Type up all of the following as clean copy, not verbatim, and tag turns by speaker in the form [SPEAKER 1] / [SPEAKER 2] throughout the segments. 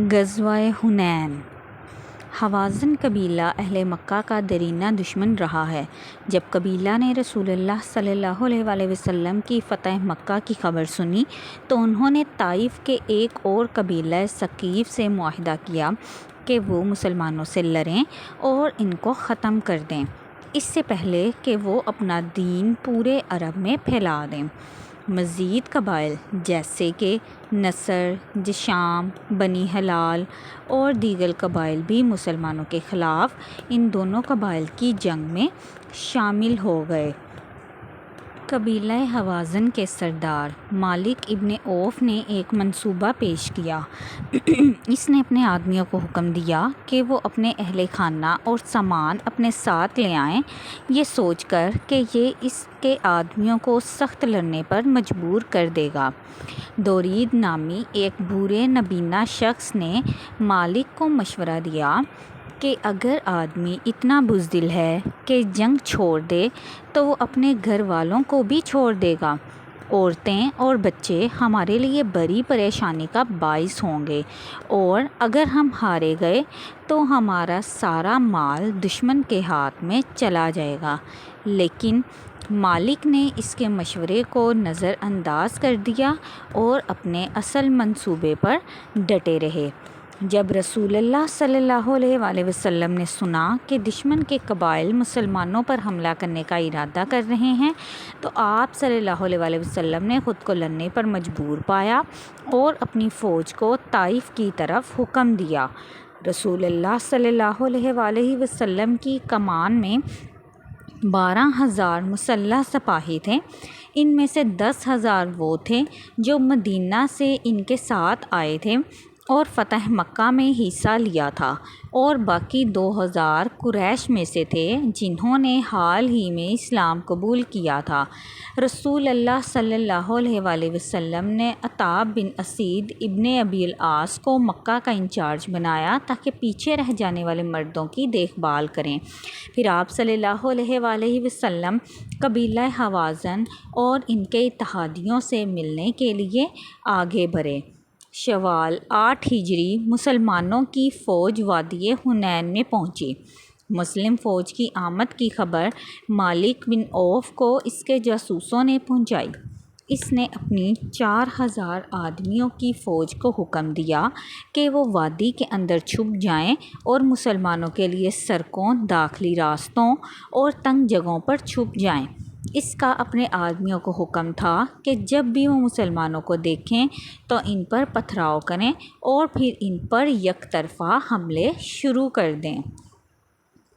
[SPEAKER 1] غزوہ حنین۔ حوازن قبیلہ اہل مکہ کا درینہ دشمن رہا ہے۔ جب قبیلہ نے رسول اللہ صلی اللہ علیہ وسلم کی فتح مکہ کی خبر سنی تو انہوں نے طائف کے ایک اور قبیلہ ثقیف سے معاہدہ کیا کہ وہ مسلمانوں سے لڑیں اور ان کو ختم کر دیں، اس سے پہلے کہ وہ اپنا دین پورے عرب میں پھیلا دیں۔ مزید قبائل جیسے کہ نصر، جشام، بنی ہلال اور دیگر قبائل بھی مسلمانوں کے خلاف ان دونوں قبائل کی جنگ میں شامل ہو گئے۔ قبیلہ حوازن کے سردار مالک ابن عوف نے ایک منصوبہ پیش کیا۔ اس نے اپنے آدمیوں کو حکم دیا کہ وہ اپنے اہل خانہ اور سامان اپنے ساتھ لے آئیں، یہ سوچ کر کہ یہ اس کے آدمیوں کو سخت لڑنے پر مجبور کر دے گا۔ دورید نامی ایک بوڑھے نابینا شخص نے مالک کو مشورہ دیا کہ اگر آدمی اتنا بزدل ہے کہ جنگ چھوڑ دے تو وہ اپنے گھر والوں کو بھی چھوڑ دے گا۔ عورتیں اور بچے ہمارے لیے بڑی پریشانی کا باعث ہوں گے، اور اگر ہم ہارے گئے تو ہمارا سارا مال دشمن کے ہاتھ میں چلا جائے گا۔ لیکن مالک نے اس کے مشورے کو نظر انداز کر دیا اور اپنے اصل منصوبے پر ڈٹے رہے۔ جب رسول اللہ صلی اللہ علیہ وسلم نے سنا کہ دشمن کے قبائل مسلمانوں پر حملہ کرنے کا ارادہ کر رہے ہیں تو آپ صلی اللہ علیہ وسلم نے خود کو لڑنے پر مجبور پایا اور اپنی فوج کو طائف کی طرف حکم دیا۔ رسول اللہ صلی اللہ علیہ وسلم کی کمان میں 12,000 مسلح سپاہی تھے۔ ان میں سے 10,000 وہ تھے جو مدینہ سے ان کے ساتھ آئے تھے اور فتح مکہ میں حصہ لیا تھا، اور باقی 2,000 قریش میں سے تھے جنہوں نے حال ہی میں اسلام قبول کیا تھا۔ رسول اللہ صلی اللہ علیہ وسلم نے عتاب بن اسید ابن ابی العاص کو مکہ کا انچارج بنایا تاکہ پیچھے رہ جانے والے مردوں کی دیکھ بھال کریں۔ پھر آپ صلی اللہ علیہ وسلم قبیلہ حوازن اور ان کے اتحادیوں سے ملنے کے لیے آگے بڑھے۔ شوال 8 ہجری مسلمانوں کی فوج وادی حنین میں پہنچی۔ مسلم فوج کی آمد کی خبر مالک بن عوف کو اس کے جاسوسوں نے پہنچائی۔ اس نے اپنی 4,000 آدمیوں کی فوج کو حکم دیا کہ وہ وادی کے اندر چھپ جائیں اور مسلمانوں کے لیے سڑکوں، داخلی راستوں اور تنگ جگہوں پر چھپ جائیں۔ اس کا اپنے آدمیوں کو حکم تھا کہ جب بھی وہ مسلمانوں کو دیکھیں تو ان پر پتھراؤ کریں اور پھر ان پر یک طرفہ حملے شروع کر دیں۔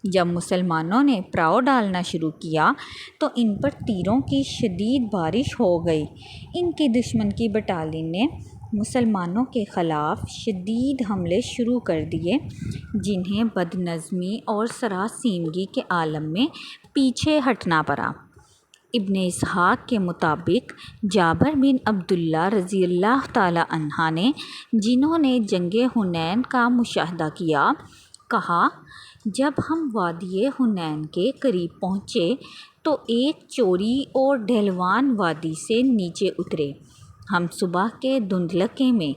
[SPEAKER 1] جب مسلمانوں نے پڑاؤ ڈالنا شروع کیا تو ان پر تیروں کی شدید بارش ہو گئی۔ ان کی دشمن کی بٹالین نے مسلمانوں کے خلاف شدید حملے شروع کر دیے، جنہیں بدنظمی اور سراسیمگی کے عالم میں پیچھے ہٹنا پڑا۔ ابن اسحاق کے مطابق جابر بن عبداللہ رضی اللہ تعالیٰ عنہ نے، جنہوں نے جنگ حنین کا مشاہدہ کیا، کہا جب ہم وادی حنین کے قریب پہنچے تو ایک چوری اور ڈھلوان وادی سے نیچے اترے۔ ہم صبح کے دھندلکے میں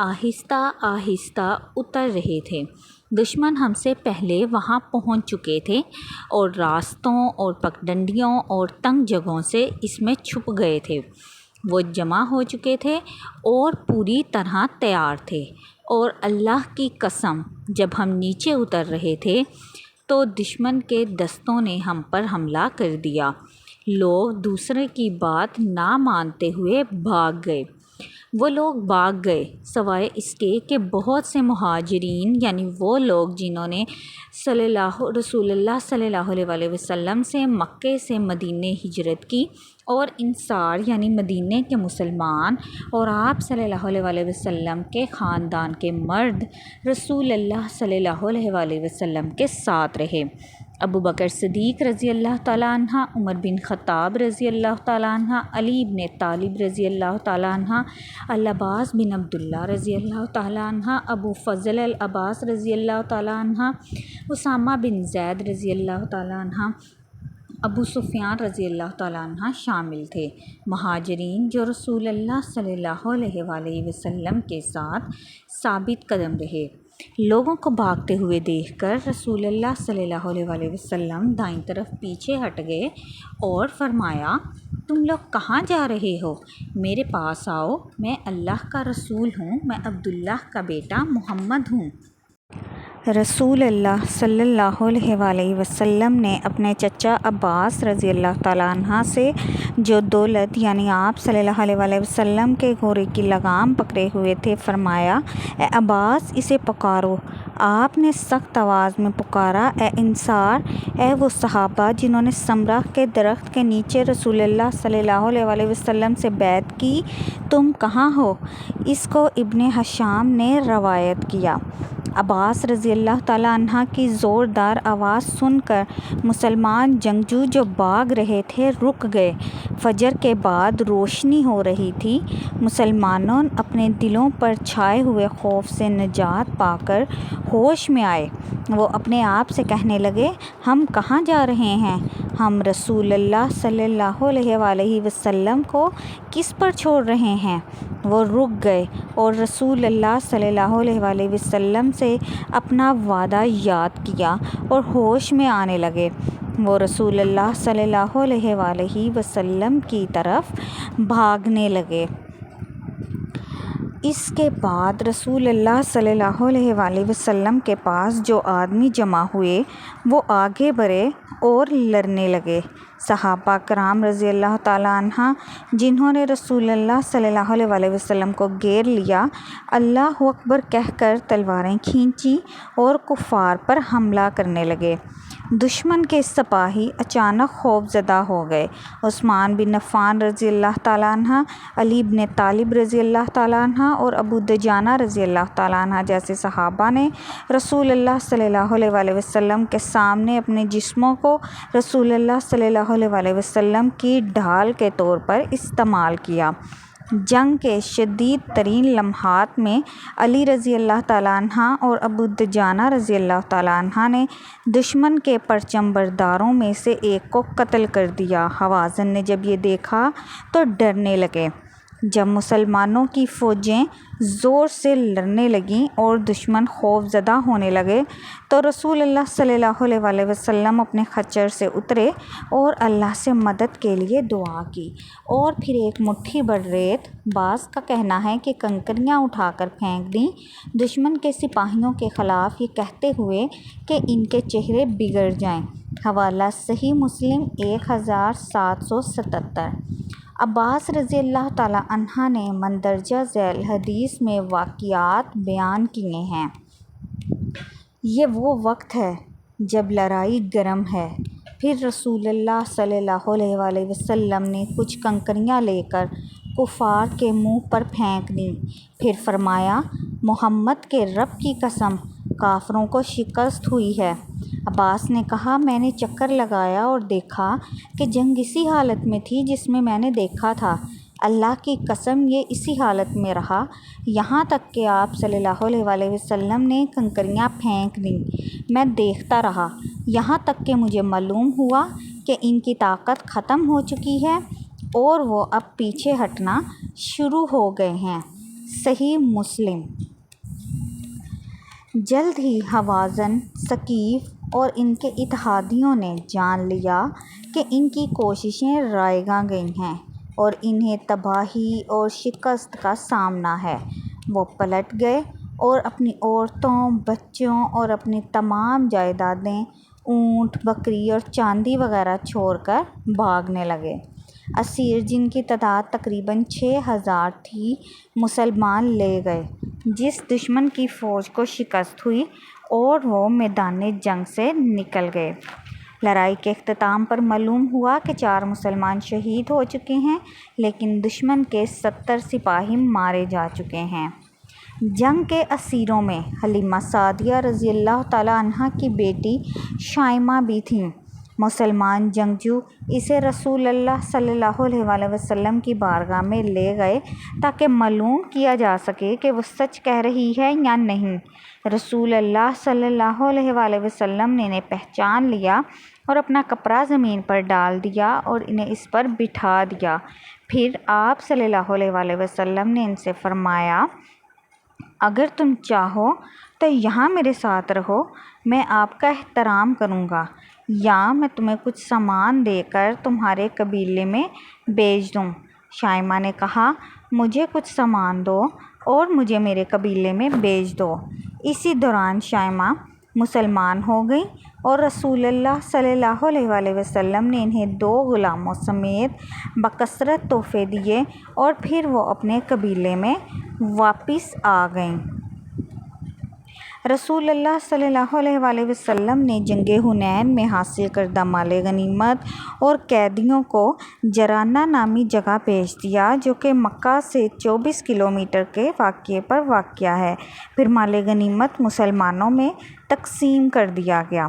[SPEAKER 1] آہستہ آہستہ اتر رہے تھے۔ دشمن ہم سے پہلے وہاں پہنچ چکے تھے اور راستوں اور پگڈنڈیوں اور تنگ جگہوں سے اس میں چھپ گئے تھے۔ وہ جمع ہو چکے تھے اور پوری طرح تیار تھے، اور اللہ کی قسم جب ہم نیچے اتر رہے تھے تو دشمن کے دستوں نے ہم پر حملہ کر دیا۔ لوگ دوسرے کی بات نہ مانتے ہوئے بھاگ گئے۔ وہ لوگ بھاگ گئے سوائے اس کے کہ بہت سے مہاجرین، یعنی وہ لوگ جنہوں نے رسول اللہ صلی اللہ علیہ وسلم سے مکے سے مدینے ہجرت کی، اور انصار یعنی مدینے کے مسلمان اور آپ صلی اللہ علیہ وسلم کے خاندان کے مرد رسول اللہ صلی اللہ علیہ وسلم کے ساتھ رہے۔ ابو بکر صدیق رضی اللہ تعالیٰ عنہ، عمر بن خطاب رضی اللہ تعالیٰ عنہ، علی بن طالب رضی اللہ تعالیٰ عنہ، العباس بن عبداللہ رضی اللہ تعالیٰ عنہ، ابو فضل العباس رضی اللہ تعالیٰ عنہ، اسامہ بن زید رضی اللہ تعالیٰ عنہ، ابو سفیان رضی اللہ تعالیٰ عنہ شامل تھے۔ مہاجرین جو رسول اللہ صلی اللہ علیہ وآلہ وسلم کے ساتھ ثابت قدم رہے، لوگوں کو بھاگتے ہوئے دیکھ کر رسول اللہ صلی اللہ علیہ وآلہ وسلم دائیں طرف پیچھے ہٹ گئے اور فرمایا، تم لوگ کہاں جا رہے ہو؟ میرے پاس آؤ، میں اللہ کا رسول ہوں، میں عبداللہ کا بیٹا محمد ہوں۔ رسول اللہ صلی اللہ علیہ وآلہ وسلم نے اپنے چچا عباس رضی اللہ تعالیٰ عنہ سے، جو دولت یعنی آپ صلی اللہ علیہ وآلہ وسلم کے گھوڑے کی لگام پکڑے ہوئے تھے، فرمایا، اے عباس، اسے پکارو۔ آپ نے سخت آواز میں پکارا، اے انصار، اے وہ صحابہ جنہوں نے سمرہ کے درخت کے نیچے رسول اللہ صلی اللہ علیہ وآلہ وسلم سے بیعت کی، تم کہاں ہو؟ اس کو ابن ہشام نے روایت کیا۔ عباس رضی اللہ تعالیٰ عنہ کی زوردار آواز سن کر مسلمان جنگجو جو بھاگ رہے تھے رک گئے۔ فجر کے بعد روشنی ہو رہی تھی۔ مسلمانوں اپنے دلوں پر چھائے ہوئے خوف سے نجات پا کر ہوش میں آئے۔ وہ اپنے آپ سے کہنے لگے، ہم کہاں جا رہے ہیں؟ ہم رسول اللہ صلی اللہ علیہ وآلہ وسلم کو کس پر چھوڑ رہے ہیں؟ وہ رک گئے اور رسول اللہ صلی اللہ علیہ وآلہ وسلم سے اپنا وعدہ یاد کیا اور ہوش میں آنے لگے۔ وہ رسول اللہ صلی اللہ علیہ وآلہ وسلم کی طرف بھاگنے لگے۔ اس کے بعد رسول اللہ صلی اللہ علیہ وآلہ وسلم کے پاس جو آدمی جمع ہوئے، وہ آگے بڑھے اور لڑنے لگے۔ صحابہ کرام رضی اللہ تعالیٰ عنہ جنہوں نے رسول اللہ صلی اللہ علیہ وآلہ وسلم کو گھیر لیا، اللہ اکبر کہہ کر تلواریں کھینچیں اور کفار پر حملہ کرنے لگے۔ دشمن کے سپاہی اچانک خوف زدہ ہو گئے۔ عثمان بن عفان رضی اللہ تعالیٰ عنہ، علی بن طالب رضی اللہ تعالیٰ عنہ اور ابو دجانہ رضی اللہ تعالیٰ عنہ جیسے صحابہ نے رسول اللہ صلی اللہ علیہ وآلہ وسلم کے سامنے اپنے جسموں کو رسول اللہ صلی اللہ علیہ وآلہ وسلم کی ڈھال کے طور پر استعمال کیا۔ جنگ کے شدید ترین لمحات میں علی رضی اللہ تعالیٰ عنہ اور ابو دجانہ رضی اللہ تعالیٰ عنہ نے دشمن کے پرچم برداروں میں سے ایک کو قتل کر دیا۔ حوازن نے جب یہ دیکھا تو ڈرنے لگے۔ جب مسلمانوں کی فوجیں زور سے لڑنے لگیں اور دشمن خوف زدہ ہونے لگے تو رسول اللہ صلی اللہ علیہ وآلہ وسلم اپنے خچر سے اترے اور اللہ سے مدد کے لیے دعا کی اور پھر ایک مٹھی بھر ریت، بعض کا کہنا ہے کہ کنکریاں اٹھا کر پھینک دیں، دشمن کے سپاہیوں کے خلاف یہ کہتے ہوئے کہ ان کے چہرے بگڑ جائیں۔ حوالہ صحیح مسلم 1777۔ عباس رضی اللہ تعالیٰ عنہ نے مندرجہ ذیل حدیث میں واقعات بیان کیے ہیں۔ یہ وہ وقت ہے جب لڑائی گرم ہے۔ پھر رسول اللہ صلی اللہ علیہ وآلہ وسلم نے کچھ کنکریاں لے کر کفار کے منہ پر پھینک دیں۔ پھر فرمایا، محمد کے رب کی قسم، کافروں کو شکست ہوئی ہے۔ عباس نے کہا، میں نے چکر لگایا اور دیکھا کہ جنگ اسی حالت میں تھی جس میں نے دیکھا تھا۔ اللہ کی قسم یہ اسی حالت میں رہا یہاں تک کہ آپ صلی اللہ علیہ وآلہ وسلم نے کنکریاں پھینک دیں۔ میں دیکھتا رہا یہاں تک کہ مجھے معلوم ہوا کہ ان کی طاقت ختم ہو چکی ہے اور وہ اب پیچھے ہٹنا شروع ہو گئے ہیں۔ صحیح مسلم۔ جلد ہی حوازن، ثقیف اور ان کے اتحادیوں نے جان لیا کہ ان کی کوششیں رائیگاں گئی ہیں اور انہیں تباہی اور شکست کا سامنا ہے۔ وہ پلٹ گئے اور اپنی عورتوں، بچوں اور اپنی تمام جائیدادیں، اونٹ، بکری اور چاندی وغیرہ چھوڑ کر بھاگنے لگے۔ اسیر جن کی تعداد تقریباً 6000 تھی، مسلمان لے گئے۔ جس دشمن کی فوج کو شکست ہوئی اور وہ میدان جنگ سے نکل گئے۔ لڑائی کے اختتام پر معلوم ہوا کہ 4 مسلمان شہید ہو چکے ہیں، لیکن دشمن کے 70 سپاہی مارے جا چکے ہیں۔ جنگ کے اسیروں میں حلیمہ سعدیہ رضی اللہ تعالیٰ عنہ کی بیٹی شائمہ بھی تھیں۔ مسلمان جنگجو اسے رسول اللہ صلی اللہ علیہ وآلہ وسلم کی بارگاہ میں لے گئے تاکہ معلوم کیا جا سکے کہ وہ سچ کہہ رہی ہے یا نہیں۔ رسول اللہ صلی اللہ علیہ وآلہ وسلم نے انہیں پہچان لیا اور اپنا کپڑا زمین پر ڈال دیا اور انہیں اس پر بٹھا دیا۔ پھر آپ صلی اللہ علیہ وآلہ وسلم نے ان سے فرمایا، اگر تم چاہو تو یہاں میرے ساتھ رہو، میں آپ کا احترام کروں گا، یا میں تمہیں کچھ سامان دے کر تمہارے قبیلے میں بھیج دوں۔ شائمہ نے کہا، مجھے کچھ سامان دو اور مجھے میرے قبیلے میں بھیج دو۔ اسی دوران شائمہ مسلمان ہو گئیں اور رسول اللہ صلی اللہ علیہ وآلہ وسلم نے انہیں 2 غلاموں سمیت بکثرت تحفے دیے اور پھر وہ اپنے قبیلے میں واپس آ گئیں۔ رسول اللہ صلی اللہ علیہ وآلہ وسلم نے جنگ حنین میں حاصل کردہ مال غنیمت اور قیدیوں کو جرانہ نامی جگہ بھیج دیا، جو کہ مکہ سے 24 کلومیٹر کے فاصلے پر واقع ہے۔ پھر مال غنیمت مسلمانوں میں تقسیم کر دیا گیا۔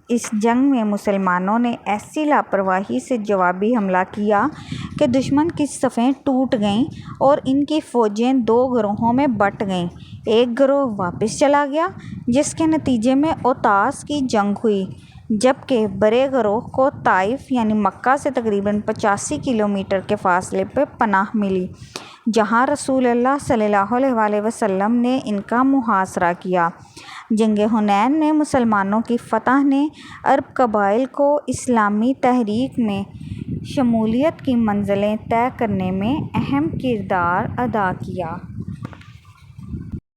[SPEAKER 1] اس جنگ میں مسلمانوں نے ایسی لاپرواہی سے جوابی حملہ کیا کہ دشمن کی صفیں ٹوٹ گئیں اور ان کی فوجیں 2 گروہوں میں بٹ گئیں۔ ایک گروہ واپس چلا گیا، جس کے نتیجے میں اوتاس کی جنگ ہوئی، جبکہ بڑے گروہ کو طائف یعنی مکہ سے تقریباً 85 کلومیٹر کے فاصلے پر پناہ ملی، جہاں رسول اللہ صلی اللہ علیہ وآلہ وسلم نے ان کا محاصرہ کیا۔ جنگ حنین میں مسلمانوں کی فتح نے عرب قبائل کو اسلامی تحریک میں شمولیت کی منزلیں طے کرنے میں اہم کردار ادا کیا۔